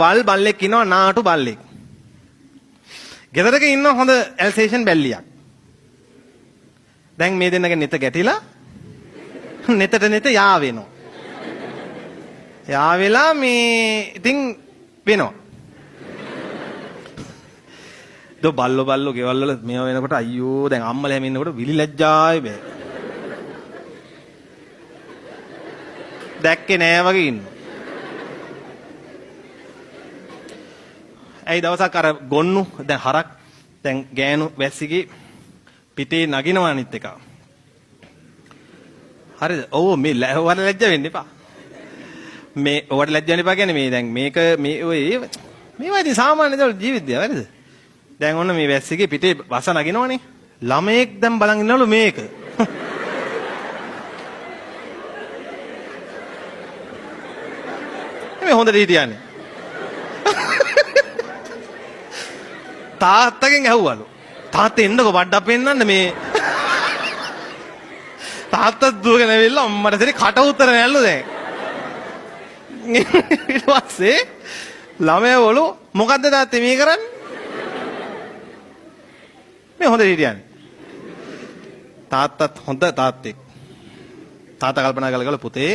වල් බල්ලෙක් ඉන්නවා නාටු බල්ලෙක්. ගෙදරක ඉන්න හොඳ ඇල්සේෂන් බැල්ලියක්. දැන් මේ දෙන්නගේ නෙත ගැටිලා නෙතට නෙත යා වෙනවා. යා වෙලා මේ ඉතින් වෙනවා. බල්ලෝ ගෙවල් වල මේව වෙනකොට අයියෝ දැන් අම්මලා හැම ඉන්නකොට විලි ලැජ්ජායි බෑ. දැක්කේ නෑ වගේ ඉන්න. ඇයි දවසක් අර ගොන්නු දැන් හරක් දැන් ගෑනු වැස්සිගේ පිටේ නගිනවා අනිත් එක. හරිද? ඔව් මේ ඔයාලා ලැජ්ජ වෙන්න එපා. මේ ඔයාලා ලැජ්ජ වෙන්න එපා කියන්නේ මේ දැන් මේක මේ ඔය මේවා ඉතින් සාමාන්‍ය දේවල් ජීවිතය හරිද? දැන් ඔන්න මේ වැස්සිගේ පිටේ වස නගිනවනේ. ළමයෙක් දැන් බලන් ඉන්නවලු මේක. මේ හොඳට හිටියන්නේ. තාත්තගෙන් ඇහුවලු. තාත්තා එන්නකො වඩක් පෙන්නන්න මේ. තාත්තා දුවගෙන ඇවිල්ලා අම්මට දෙරේ කට උතර නැල්ලු දැන්. ඊට පස්සේ ළමයාවලු මොකද්ද තාත්තේ මේ කරන්නේ? මේ හොඳට හිටියන්නේ. තාත්තත් හොඳ තාත්තෙක්. තාත්තා කල්පනා කළා පුතේ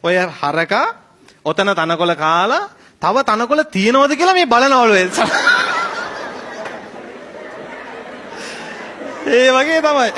ඔය හරකා ඔතන තනකොළ කාලා තව තනකොළ තියනවද කියලා මේ බලනවලු එල්සා. ඒ වගේ තමයි.